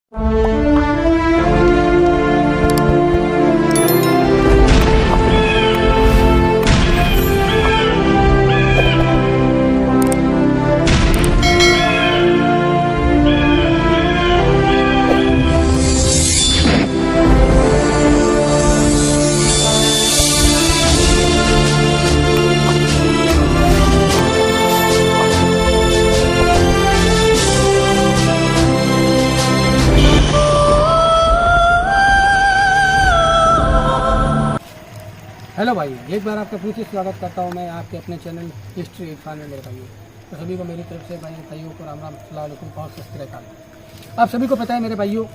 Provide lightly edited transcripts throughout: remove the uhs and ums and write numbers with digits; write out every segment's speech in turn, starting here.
Hello भाई, एक बार आपका फिर से स्वागत करता हूं मैं आपके अपने चैनल हिस्ट्री इरफान में मेरे भाइयों। तो सभी को मेरी तरफ से भाइयों को राम राम अस्सलाम वालेकुम, बहुत सस्ते रखा। आप सभी को पता है मेरे भाइयों,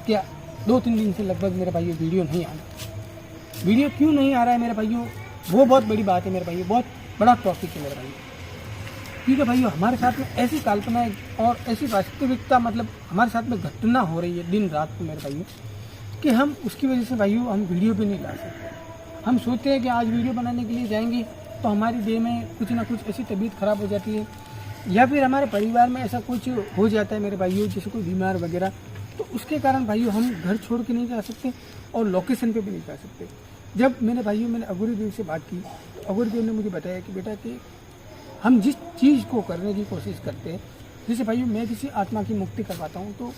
क्या 2-3 दिन से लगभग मेरे भाइयों वीडियो नहीं आ रहा। वीडियो क्यों नहीं आ रहा है मेरे भाइयों, वो बहुत बड़ी बात है मेरे भाइयों, बहुत बड़ा टॉपिक है मेरे भाइयों। क्योंकि भाइयों हमारे साथ में ऐसी कल्पनाएं और ऐसी वास्तविकता, मतलब हमारे साथ में घटना हो रही है दिन रात को मेरे भाइयों, कि हम उसकी वजह से भाइयों हम वीडियो भी नहीं ला सकते। हम सोचते हैं कि आज वीडियो बनाने के लिए जाएंगे तो हमारी डे में कुछ ना कुछ ऐसी तबीयत ख़राब हो जाती है, या फिर हमारे परिवार में ऐसा कुछ हो जाता है मेरे भाइयों, जैसे कोई बीमार वगैरह, तो उसके कारण भाइयों हम घर छोड़ के नहीं जा सकते और लोकेशन पे भी नहीं जा सकते। जब मेरे भाइयों मैंने अगोरी देव से बात की तो अगोरी देव ने मुझे बताया कि बेटा कि हम जिस चीज़ को करने की कोशिश करते हैं, जैसे भाइयों मैं किसी आत्मा की मुक्ति करवाता हूँ, तो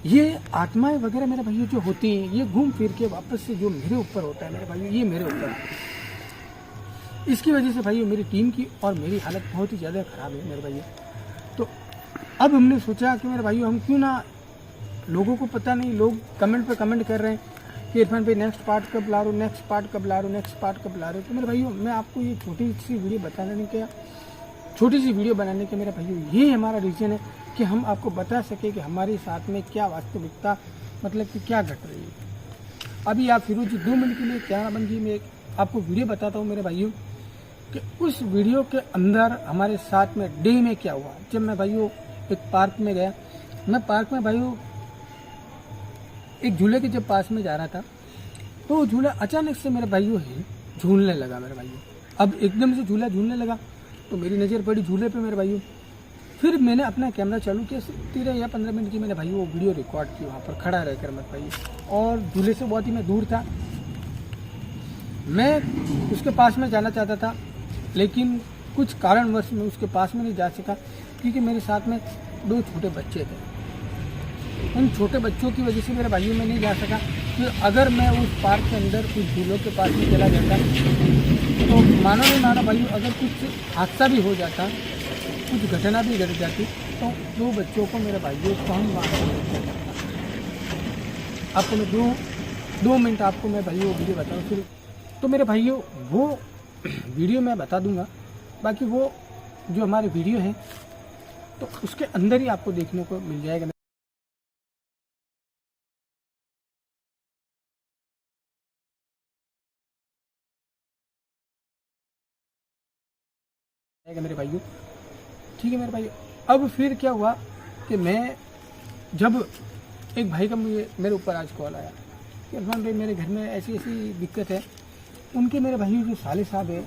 ये आत्माएं वगैरह मेरे भाइयों जो होती हैं, ये घूम फिर के वापस से जो मेरे ऊपर होता है मेरे भाइयों, ये मेरे ऊपर है। इसकी वजह से भाइयों मेरी टीम की और मेरी हालत बहुत ही ज़्यादा ख़राब है मेरे भाइयों। तो अब हमने सोचा कि मेरे भाइयों हम क्यों ना, लोगों को पता नहीं, लोग कमेंट पे कमेंट कर रहे हैं कि इरफान भाई नेक्स्ट पार्ट कब ला रहे हो, नेक्स्ट पार्ट कब ला रहे हो, नेक्स्ट पार्ट कब ला रहे हो। तो मेरे भाइयों मैं आपको ये छोटी सी वीडियो बताने के, छोटी सी वीडियो बनाने के मेरे भाइयों ये हमारा रीजन है कि हम आपको बता सके कि हमारे साथ में क्या वास्तविकता, मतलब कि क्या घट रही है। अभी आप फिरोज जी 2 मिनट के लिए कैमरा बंद की, मैं आपको वीडियो बताता हूँ मेरे भाइयों कि उस वीडियो के अंदर हमारे साथ में डे में क्या हुआ। जब मैं भाइयों एक पार्क में गया, मैं पार्क में भाइयों एक झूले के जब पास में जा रहा था, तो झूला अचानक से मेरे भाइयों ही झूलने लगा मेरे भाइयों। अब एकदम से झूला झूलने लगा तो मेरी नज़र पड़ी झूले पे मेरे भाइयों। फिर मैंने अपना कैमरा चालू किया, 13 या 15 मिनट की मैंने भाई वो वीडियो रिकॉर्ड की वहाँ पर खड़ा रहकर मत भाई, और झूले से बहुत ही मैं दूर था। मैं उसके पास में जाना चाहता था, लेकिन कुछ कारणवश मैं उसके पास में नहीं जा सका, क्योंकि मेरे साथ में 2 छोटे बच्चे थे। उन छोटे बच्चों की वजह से मेरे भाइयों में नहीं जा सका। फिर अगर मैं उस पार्क के अंदर उस झूलों के पास में चला जाता तो मानो नहीं मानो भाइयों, अगर कुछ हादसा भी हो जाता, कुछ घटना भी घट जाती, तो 2 बच्चों को मेरे भाइयों को हम आपको मैं 2 मिनट आपको मैं भाइयों वीडियो बताऊँ फिर। तो मेरे भाइयों वो वीडियो मैं बता दूंगा, बाकी वो जो हमारे वीडियो हैं तो उसके अंदर ही आपको देखने को मिल जाएगा मेरे भाइयों। ठीक है मेरे भाई। अब फिर क्या हुआ कि मैं, जब एक भाई का मेरे ऊपर आज कॉल आया कि इरफान भाई मेरे घर में ऐसी ऐसी दिक्कत है। उनके मेरे भाई जो साले साहब है,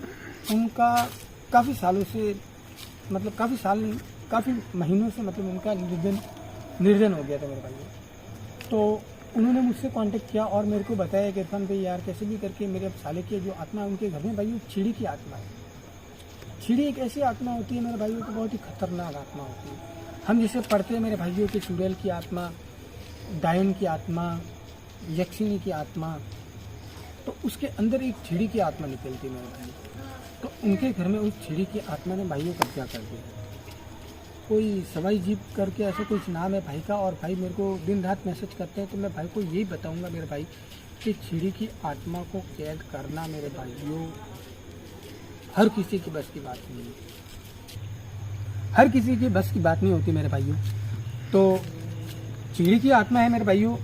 उनका काफ़ी सालों से, मतलब काफ़ी साल नहीं, काफ़ी महीनों से, मतलब उनका निर्धन हो गया था मेरे भाई। तो उन्होंने मुझसे कांटेक्ट किया और मेरे को बताया कि इरफान भाई यार कैसे भी करके मेरे साले की जो आत्मा है उनके घर में भाई चिड़ी की आत्मा है। चिड़ी एक ऐसी आत्मा होती है मेरे भाइयों को, बहुत ही खतरनाक आत्मा होती है। हम जिसे पढ़ते हैं मेरे भाइयों की चुड़ैल की आत्मा, डायन की आत्मा, यक्षिणी की आत्मा, तो उसके अंदर एक चिड़ी की आत्मा निकलती है मेरे भाई। तो उनके घर में उस चिड़ी की आत्मा ने भाइयों कब्जा कर दिया। कोई सवाई जीप करके ऐसा कुछ नाम है भाई का, और भाई मेरे को दिन रात मैसेज करते हैं। तो मैं भाई को यही बताऊँगा मेरे भाई कि चिड़ी की आत्मा को कैद करना मेरे भाइयों हर किसी की बस की बात नहीं है, हर किसी की बस की बात नहीं होती मेरे भाइयों। तो चिड़ी की आत्मा है मेरे भाइयों,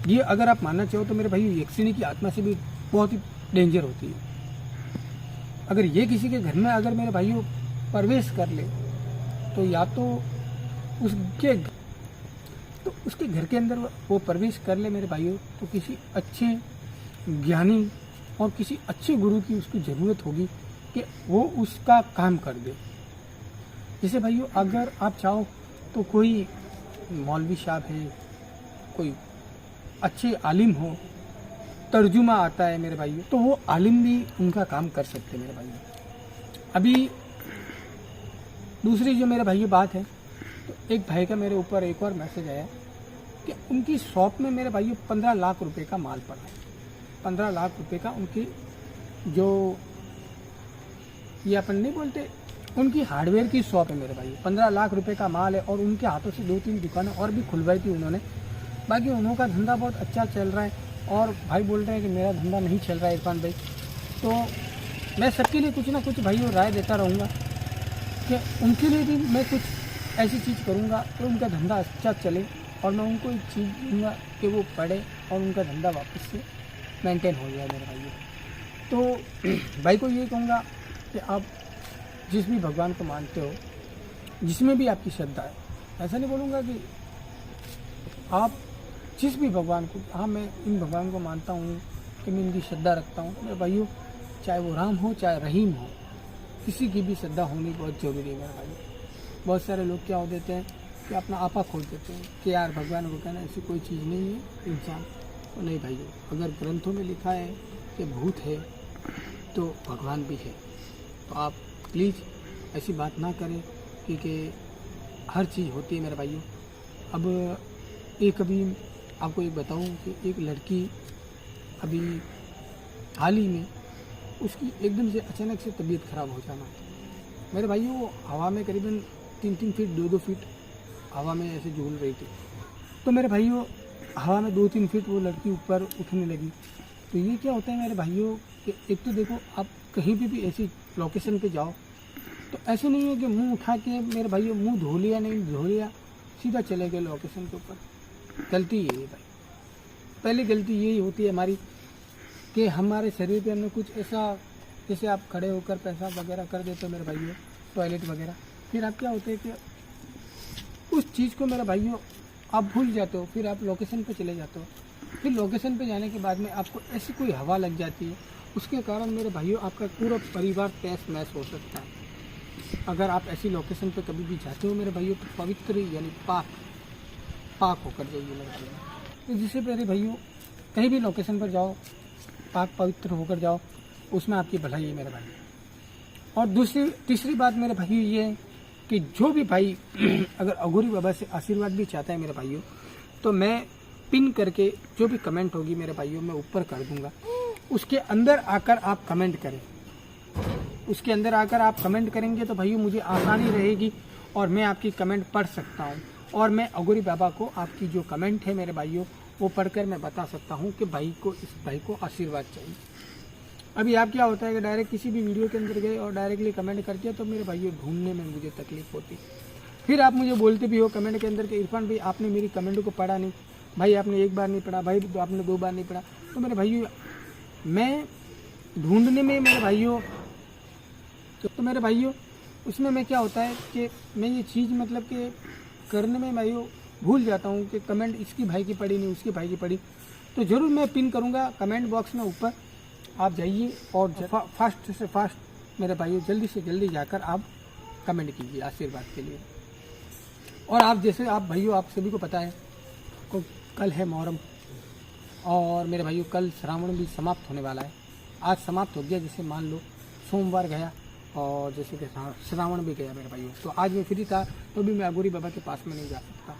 ये अगर आप मानना चाहो तो मेरे भाइयों यक्षिणी की आत्मा से भी बहुत ही डेंजर होती है। अगर ये किसी के घर में अगर मेरे भाइयों प्रवेश कर ले, तो या तो उसके घर के अंदर वो प्रवेश कर ले मेरे भाइयों, तो किसी अच्छे ज्ञानी और किसी अच्छे गुरु की उसकी ज़रूरत होगी कि वो उसका काम कर दे। जैसे भाइयों अगर आप चाहो तो कोई मौलवी साहब है, कोई अच्छे आलिम हो, तर्जुमा आता है मेरे भाइयों, तो वो आलिम भी उनका काम कर सकते हैं मेरे भाइयों। अभी दूसरी जो मेरे भाइयों बात है, तो एक भाई का मेरे ऊपर एक और मैसेज आया कि उनकी शॉप में मेरे भाइयों 15 लाख रुपए का माल पड़ा है। 15 लाख रुपए का उनकी जो ये अपन नहीं बोलते, उनकी हार्डवेयर की शॉप है मेरे भाई। 15 लाख रुपए का माल है और उनके हाथों से 2-3 दुकानें और भी खुलवाई थी उन्होंने। बाकी उन्होंने धंधा बहुत अच्छा चल रहा है और भाई बोल रहे हैं कि मेरा धंधा नहीं चल रहा है इरफान भाई। तो मैं सबके लिए कुछ ना कुछ भाइयों राय देता रहूँगा कि उनके लिए भी मैं कुछ ऐसी चीज़ करूँगा कि उनका धंधा अच्छा चले, और मैं उनको एक चीज़ दूँगा कि वो पढ़े और उनका धंधा वापस से मेंटेन हो जाए मेरे भाइयों। तो भाई को ये कहूँगा कि आप जिस भी भगवान को मानते हो, जिसमें भी आपकी श्रद्धा है, ऐसा नहीं बोलूँगा कि आप जिस भी भगवान को, हाँ मैं इन भगवान को मानता हूँ कि मैं इनकी श्रद्धा रखता हूँ मेरे भाइयों, चाहे वो राम हो चाहे रहीम हो, किसी की भी श्रद्धा होनी बहुत ज़रूरी है मेरे भाइयों। बहुत सारे लोग क्या हो देते हैं कि अपना आपा खोल देते हैं कि यार भगवान को कहना ऐसी कोई चीज़ नहीं है इंसान। तो नहीं भाइयों, अगर ग्रंथों में लिखा है कि भूत है तो भगवान भी है। तो आप प्लीज़ ऐसी बात ना करें क्योंकि हर चीज़ होती है मेरे भाइयों। अब एक अभी आपको एक बताऊं कि एक लड़की अभी हाल ही में उसकी एकदम से अचानक से तबीयत ख़राब हो जाना मेरे भाइयों। वो हवा में करीबन 3-3 फीट 2-2 फीट हवा में ऐसे झूल रही थी। तो मेरे भाइयों हवा में 2-3 फीट वो लड़की ऊपर उठने लगी। तो ये क्या होता है मेरे भाइयों कि एक तो देखो आप कहीं भी ऐसी लोकेशन पे जाओ तो ऐसे नहीं है कि मुंह उठा के मेरे भाइयों मुंह धो लिया, नहीं धो लिया, सीधा चले गए लोकेशन के ऊपर। गलती यही है भाई, पहली गलती यही होती है हमारी कि हमारे शरीर पे हमने कुछ ऐसा, जैसे आप खड़े होकर पेशाब वगैरह कर देते हो मेरे भाइयों, टॉयलेट वगैरह, फिर आप क्या होते हैं कि उस चीज़ को मेरे भाइयों आप भूल जाते हो, फिर आप लोकेशन पे चले जाते हो। फिर लोकेशन पे जाने के बाद में आपको ऐसी कोई हवा लग जाती है, उसके कारण मेरे भाइयों आपका पूरा परिवार तहस नहस हो सकता है। अगर आप ऐसी लोकेशन पे कभी भी जाते हो मेरे भाइयों तो पवित्र यानी पाक होकर जाइए मेरे भाइयों। तो जिससे मेरे भाइयों कहीं भी लोकेशन पर जाओ पाक पवित्र होकर जाओ, उसमें आपकी भलाई है मेरे भाई। और तीसरी बात मेरे भाइयों ये है कि जो भी भाई अगर अघोरी बाबा से आशीर्वाद भी चाहता है मेरे भाइयों, तो मैं पिन करके जो भी कमेंट होगी मेरे भाइयों मैं ऊपर कर दूंगा, उसके अंदर आकर आप कमेंट करें। उसके अंदर आकर आप कमेंट करेंगे तो भाइयों मुझे आसानी रहेगी और मैं आपकी कमेंट पढ़ सकता हूँ, और मैं अघोरी बाबा को आपकी जो कमेंट है मेरे भाइयों वो पढ़कर मैं बता सकता हूँ कि भाई को, इस भाई को आशीर्वाद चाहिए। अभी आप क्या होता है कि डायरेक्ट किसी भी वीडियो के अंदर गए और डायरेक्टली कमेंट कर दिया तो मेरे भाइयों ढूंढने में मुझे तकलीफ होती। फिर आप मुझे बोलते भी हो कमेंट के अंदर कि इरफान भाई आपने मेरी कमेंट को पढ़ा नहीं, भाई आपने एक बार नहीं पढ़ा, भाई तो आपने 2 बार नहीं पढ़ा। तो मेरे भाइयों मैं ढूंढने में मेरे भाइयों, तो मेरे भाइयों उसमें मैं क्या होता है कि मैं ये चीज़ मतलब कि करने में भाइयों भूल जाता हूँ कि कमेंट इसकी भाई की पड़ी नहीं उसकी भाई की पड़ी। तो ज़रूर मैं पिन करूँगा कमेंट बॉक्स में ऊपर, आप जाइए और फास्ट से फास्ट मेरे भाइयों जल्दी से जल्दी जाकर आप कमेंट कीजिए आशीर्वाद के लिए। और आप जैसे आप भाइयों आप सभी को पता है को कल है मुहर्रम, और मेरे भाइयों कल श्रावण भी समाप्त होने वाला है। आज समाप्त हो गया, जैसे मान लो सोमवार गया और जैसे कि श्रावण भी गया मेरे भाइयों। तो आज मैं फ्री था तो भी मैं अघोरी बाबा के पास में नहीं जा सकता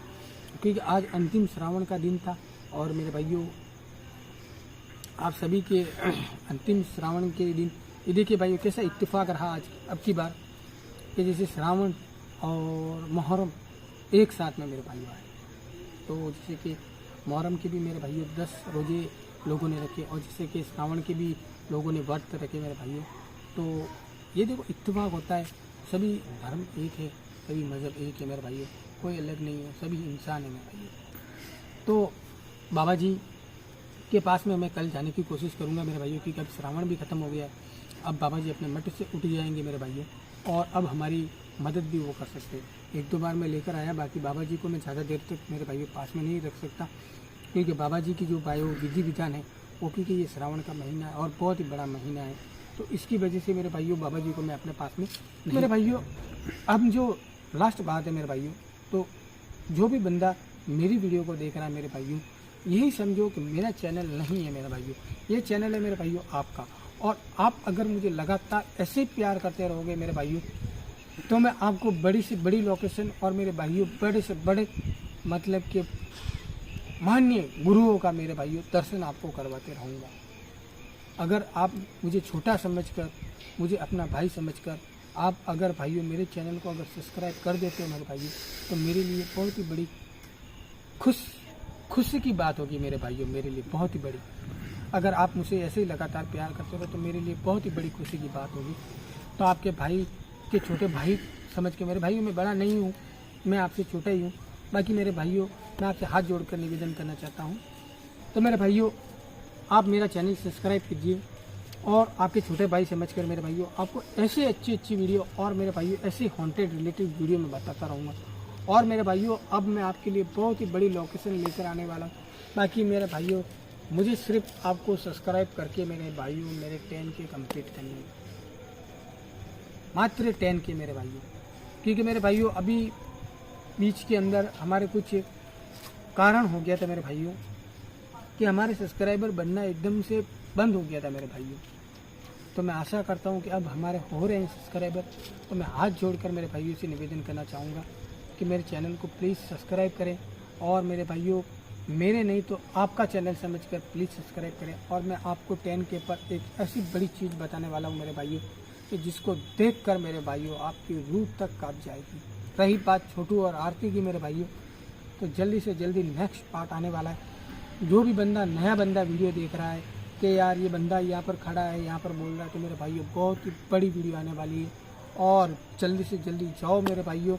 क्योंकि आज अंतिम श्रावण का दिन था। और मेरे भाइयों आप सभी के अंतिम श्रावण के दिन ये देखिए भाइयों कैसा इत्तेफाक रहा आज अब की बार कि जैसे श्रावण और मुहर्रम एक साथ में मेरे भाइयों आए। तो जैसे कि मुहर्रम के भी मेरे भाइयों 10 रोजे लोगों ने रखे और जैसे कि श्रावण के भी लोगों ने व्रत रखे मेरे भाइयों। तो ये देखो इत्तेफाक होता है, सभी धर्म एक है, सभी मज़हब एक है मेरे भाइयों, कोई अलग नहीं है, सभी इंसान है मेरे भाइयों। तो बाबा जी के पास में मैं कल जाने की कोशिश करूंगा मेरे भाइयों, क्योंकि अब श्रावण भी ख़त्म हो गया है। अब बाबा जी अपने मठ से उठ जाएंगे मेरे भाइयों और अब हमारी मदद भी वो कर सकते हैं। 1-2 बार मैं लेकर आया, बाकी बाबा जी को मैं ज़्यादा देर तक मेरे भाइयों पास में नहीं रख सकता क्योंकि बाबा जी की जो विधि विधान है वो, क्योंकि ये श्रावण का महीना है और बहुत ही बड़ा महीना है, तो इसकी वजह से मेरे भाइयों बाबा जी को मैं अपने पास में मेरे भाइयों। अब जो लास्ट बात है मेरे भाइयों, तो जो भी बंदा मेरी वीडियो को देख रहा है मेरे भाइयों, यही समझो कि मेरा चैनल नहीं है मेरे भाइयों, ये चैनल है मेरे भाइयों आपका। और आप अगर मुझे लगातार ऐसे प्यार करते रहोगे मेरे भाइयों, तो मैं आपको बड़ी से बड़ी लोकेशन और मेरे भाइयों बड़े से बड़े मतलब कि माननीय गुरुओं का मेरे भाइयों दर्शन आपको करवाते रहूँगा। अगर आप मुझे छोटा समझकर, मुझे अपना भाई समझकर आप अगर भाइयों मेरे चैनल को अगर सब्सक्राइब कर देते हो मेरे भाइयों, तो मेरे लिए बहुत ही बड़ी खुशी की बात होगी मेरे भाइयों, मेरे लिए बहुत ही बड़ी। अगर आप मुझे ऐसे ही लगातार प्यार करते हो तो मेरे लिए बहुत ही बड़ी खुशी की बात होगी। तो आपके भाई के छोटे भाई समझ के, मेरे भाइयों मैं बड़ा नहीं हूँ, मैं आपसे छोटा ही हूँ। बाकी मेरे भाइयों मैं आपसे हाथ जोड़कर निवेदन करना चाहता हूँ, तो मेरे भाइयों आप मेरा चैनल सब्सक्राइब कीजिए और आपके छोटे भाई समझकर मेरे भाइयों आपको ऐसे अच्छी वीडियो और मेरे भाइयों ऐसे हॉन्टेड रिलेटेड वीडियो में बताता रहूँगा। और मेरे भाइयों अब मैं आपके लिए बहुत ही बड़ी लोकेशन लेकर आने वाला हूँ। बाकी मेरे भाइयों मुझे सिर्फ आपको सब्सक्राइब करके मेरे भाइयों मेरे 10 के कंप्लीट करने हैं, मात्र 10 के मेरे भाइयों। क्योंकि मेरे भाइयों अभी बीच के अंदर हमारे कुछ कारण हो गया था मेरे भाइयों कि हमारे सब्सक्राइबर बनना एकदम से बंद हो गया था मेरे भाइयों। तो मैं आशा करता हूं कि अब हमारे हो रहे हैं सब्सक्राइबर, तो मैं हाथ जोड़कर मेरे भाइयों से निवेदन करना चाहूँगा कि मेरे चैनल को प्लीज़ सब्सक्राइब करें। और मेरे भाइयों मेरे नहीं तो आपका चैनल समझकर प्लीज़ सब्सक्राइब करें। और मैं आपको 10 के पर एक ऐसी बड़ी चीज़ बताने वाला हूँ मेरे भाइयों कि जिसको देखकर मेरे भाइयों आपकी रूह तक काँप जाएगी। रही बात छोटू और आरती की मेरे भाइयों, तो जल्दी से जल्दी नेक्स्ट पार्ट आने वाला है। जो भी बंदा नया बंदा वीडियो देख रहा है कि यार ये बंदा यहाँ पर खड़ा है, यहाँ पर बोल रहा है, तो मेरे भाइयों बहुत ही बड़ी वीडियो आने वाली है। और जल्दी से जल्दी जाओ मेरे भाइयों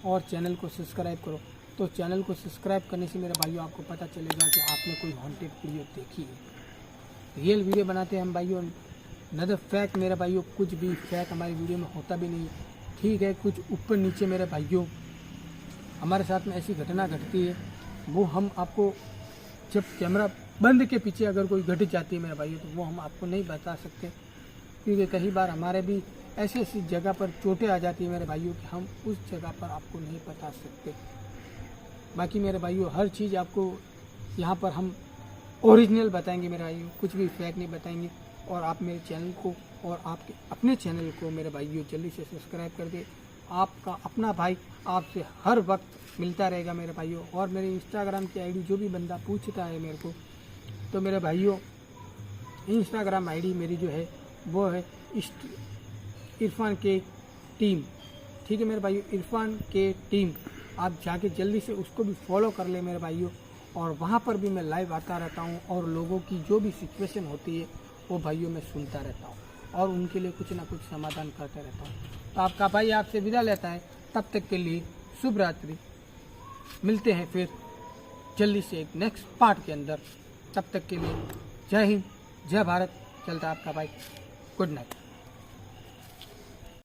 और चैनल को सब्सक्राइब करो। तो चैनल को सब्सक्राइब करने से मेरे भाइयों आपको पता चलेगा कि आपने कोई हॉन्टेड वीडियो देखी है। रियल वीडियो बनाते हैं हम भाइयों, नदर फैक मेरे भाइयों, कुछ भी फैक हमारी वीडियो में होता भी नहीं। ठीक है, कुछ ऊपर नीचे मेरे भाइयों हमारे साथ में ऐसी घटना घटती है, वो हम आपको जब कैमरा बंद के पीछे अगर कोई घट जाती है मेरे भाइयों, तो वो हम आपको नहीं बता सकते। क्योंकि कई बार हमारे भी ऐसी जगह पर चोटें आ जाती है मेरे भाइयों कि हम उस जगह पर आपको नहीं बता सकते। बाकी मेरे भाइयों हर चीज़ आपको यहाँ पर हम ओरिजिनल बताएंगे मेरे भाइयों, कुछ भी फेक नहीं बताएंगे। और आप मेरे चैनल को और आपके अपने चैनल को मेरे भाइयों जल्दी से सब्सक्राइब कर दे। आपका अपना भाई आपसे हर वक्त मिलता रहेगा मेरे भाइयों। और मेरे इंस्टाग्राम की आईडी जो भी बंदा पूछता है मेरे को, तो मेरे भाइयों इंस्टाग्राम आईडी मेरी जो है वो है इरफान के टीम। ठीक है मेरे भाइयों, इरफान के टीम, आप जाके जल्दी से उसको भी फॉलो कर ले मेरे भाइयों। और वहाँ पर भी मैं लाइव आता रहता हूँ और लोगों की जो भी सिचुएशन होती है वो भाइयों मैं सुनता रहता हूँ और उनके लिए कुछ ना कुछ समाधान करते रहता हूँ। तो आपका भाई आपसे विदा लेता है, तब तक के लिए शुभ रात्रि। मिलते हैं फिर जल्दी से एक नेक्स्ट पार्ट के अंदर। तब तक के लिए जय हिंद, जय भारत। चलता है आपका भाई, गुड नाइट।